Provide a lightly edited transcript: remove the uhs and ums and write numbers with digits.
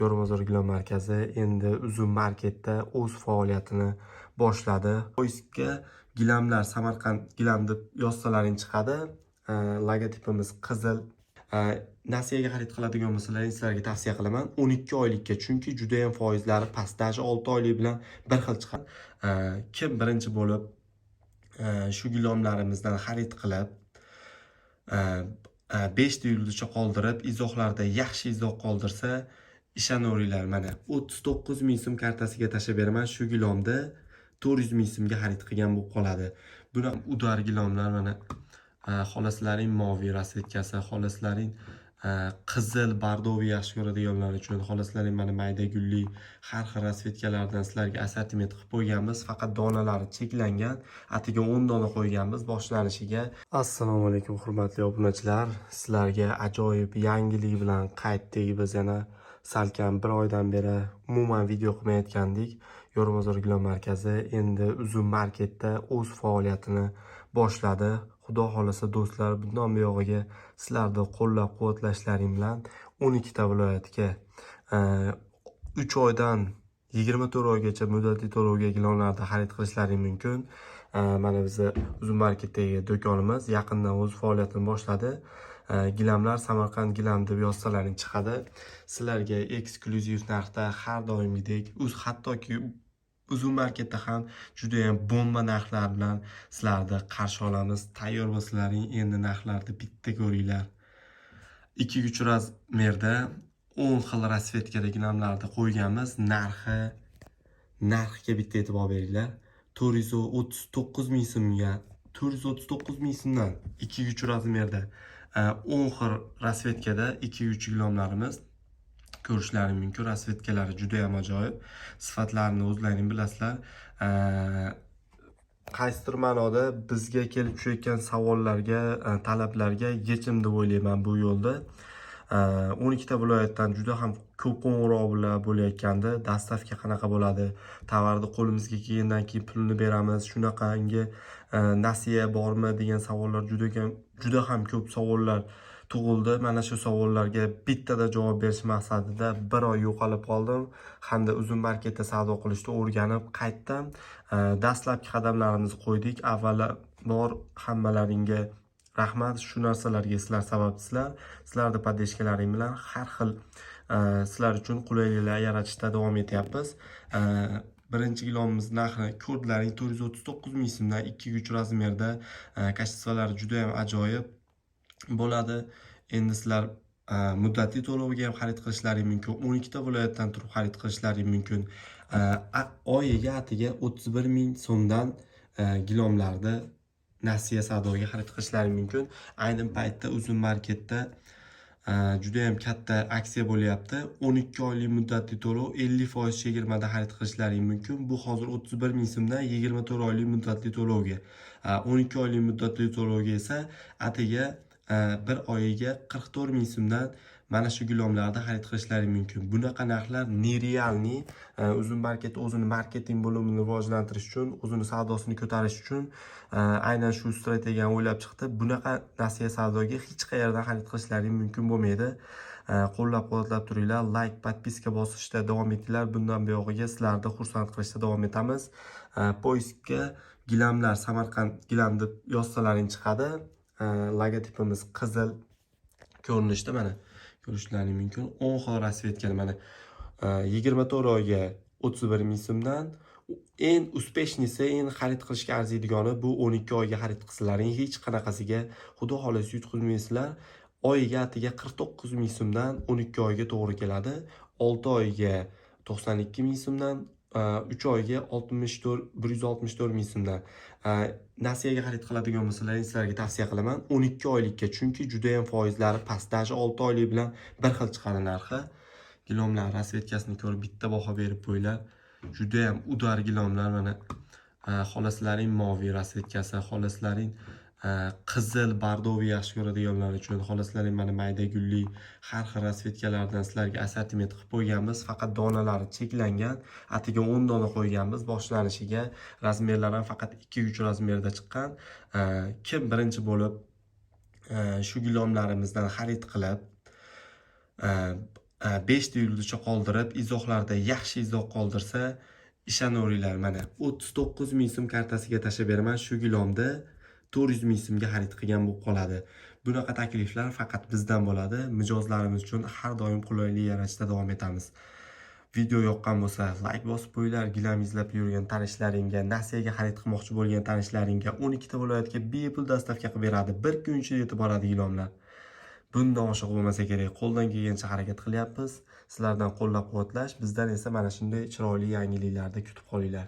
Yo'l gilam markazi endi Uzum marketda o'z faoliyatini boshladi. Poyezdga gilamlar Samarqand gilam deb yozsalaring chiqadi. Logotipimiz qizil. Nasiyaga xarid qiladigan bo'lsalaring sizlarga tavsiya qilaman 12 oylikka, chunki juda ham foizlari past. Даже 6 oylik bilan bir xil chiqadi. Kim birinchi bo'lib shu gilamlarimizdan xarid qilib 5 ta yulduzcha qoldirib, izohlarda yaxshi izoh qoldirsa, ishonaveringlar, mana 39 ming so'm kartasiga tashlab beraman. Shu gilamni 400 ming so'mga xarid qilgan bo'lib qoladi. Buni udar gilamlar, mana xolaslaring moviy rasvetkasi, xolaslaring qizil bardoviy yaxshi ko'radiganlar uchun, xolaslaring mana mayda gulli har xil rasvetkalardan sizlarga assortiment qilib qo'yganmiz. Faqat donalari cheklangan, atiga 10 dona qo'yganmiz boshlanishiga. Assalomu alaykum hurmatli obunachilar. Sizlarga ajoyib yangilik bilan qaytdik. Biz yana salkam bir oydan beri umuman video qilmayotgandik. Yo'l gilam markazi endi Uzum marketda o'z faoliyatini boshladi. Xudo xolasa do'stlar, bundan buyog'iga sizlarni qo'llab-quvvatlashlaring bilan 12 ta viloyatga 3 oydan 24 oygacha muddatli to'lovga gilamlarni xarid qilishlaring mumkin. Mana bizni Uzum marketdagi do'konimiz yaqindan o'z faoliyatini boshladi. Gilamlar Samarqand gilam deb yozsalaring chiqadi. Sizlarga eksklyuziv narxda har doimgidek, hattoki Uzum marketda ham juda ham bomba narxlar bilan sizlarni qarshi olamiz. Tayyor bo'lsalaring, endi narxlarni bitta ko'ringlar. 2-3 razmerda 10 xil rasvetkada gilamlarni qo'yganmiz. Narxiga bitta e'tibor beringlar. 439 ming so'mga, 439 ming so'mdan 2-3 razmerda 10 xil rasvetkada 2-3 gilamlarimiz ko'rishlaring mumkin. Rasvetkalari juda ham ajoyib. Sifatlarini o'zlaring bilasizlar. Qaysidir ma'noda bizga kelib tushayotgan savollarga, talablarga yechim deb o'ylayman bu yo'lda. 12 ta viloyatdan juda ham ko'p qo'ng'iroqlar bo'layotgandi. Dastavka qanaqa bo'ladi? Tovarni qo'limizga kelgandan keyin pulini beramiz. Shunaqangi nasiya bormi degan savollar juda ham ko'p savollar tug'ildi. Mana shu savollarga bittada javob berish maqsadida bir oy yo'qolib qoldim hamda Uzum marketda savdo qilishni o'rganib qaytdim. Dastlabki qadamlarimizni qo'ydik. Avvalambor hammalaringga rahmat. Shu narsalarga sizlar sababsizlar. Sizlarning podeshkalaring bilan har xil sizlar uchun qulayliklar yaratishda davom etyapmiz. Birinchi gilomimiz narxini ko'rdilaring, 439 ming so'mdan 2-3 razmerda kashtasalari juda ham ajoyib bo'ladi. Endi sizlar muddatli to'lovga ham xarid qilishlaring mumkin. 12 ta viloyatdan turib xarid qilishlaring mumkin. Oyiga atiga 31 ming so'mdan gilamlarni nasiya savdoga xarid qilishlaring mumkin. Ayni paytda Uzum marketda juda ham katta aksiya bo'lyapti. 12 oylik muddatli to'lov 50% chegirmada xarid qilishlaring mumkin. Bu hozir 31 ming so'mdan 24 oylik muddatli to'lovga. 12 oylik muddatli to'lovga esa atiga bir oyiga 44 ming so'mdan mana shu gilamlarni xarid qilishlaring mumkin. Bunaqa narxlar nerealniy. Uzum market o'zini marketing bo'limini rivojlantirish uchun, o'zini savdosini ko'tarish uchun aynan shu strategiyani o'ylab chiqdi. Bunaqa nasiya savdoga hech qayerdan xarid qilishlaring mumkin bo'lmaydi. Qo'llab-quvvatlab turinglar, like, podpiska bosishda davom etinglar. Bundan buyog'iga sizlarni xursand qilishda davom etamiz. Poyezdga gilamlar Samarqand gilam deb yozsalaring chiqadi. Logotipimiz qizil ko'rinishda, mana ko'rishlaring mumkin. 10 xil rasvetkalar, mana 24 oyga 31 ming so'mdan. Eng uspeshnisi, eng xarid qilishga arziydigani bu 12 oyga xarid qilsalaring hech qanaqasiga xudo xolasa yutqizmaysizlar. Oyiga atiga 49 ming so'mdan 12 oyga to'g'ri keladi. 6 oyga 92 ming so'mdan, 3 oyga 164 ming so'mdan. Nasiyaga xarid qiladigan bo'lsalaring sizlarga tavsiya qilaman 12 oylikka, chunki juda ham foizlari past. Даже 6 oylik bilan bir xil chiqadi narxi. Gilamlar rasvetkasini ko'rib bitta baho berib qo'yinglar. Juda ham udar gilamlar, mana xolaslaring moviy rasvetkasi, xolaslaring qizil bardoviy yaxshi ko'radiganlar uchun, xolaslaring mana mayda gulli har xil rasvetkalardan sizlarga assortiment qilib qo'yganmiz. Faqat donalari cheklangan, atiga 10 dona qo'yganmiz boshlanishiga. Razmerlar ham faqat 2-3 razmerda chiqqan. Kim birinchi bo'lib shu gilamlarimizdan xarid qilib 5 ta yulduzcha qoldirib, izohlarda yaxshi izoh qoldirsa, ishonaveringlar, mana 39 ming so'm kartasiga tashlab beraman. Shu gilomda 400 ming so'mga xarid qilgan bo'lib qoladi. Bunaqa takliflar faqat bizdan bo'ladi. Mijozlarimiz uchun har doim qulaylik yaratishda davom etamiz. Video yoqqan bo'lsa, like bosib qo'yinglar. Gilam izlab yurgan tanishlaringga, nasiyaga xarid qilmoqchi bo'lgan tanishlaringga 12 ta viloyatga bepul dostavka qilib beradi. Bir kun ichida yetib boradi gilomlar. Bundan oshiq bo'lmasa kerak. Qo'ldan kelgancha harakat qilyapmiz. Sizlardan qo'llab-quvvatlash, bizdan esa mana shunday chiroyli yangiliklarni kutib qolinglar.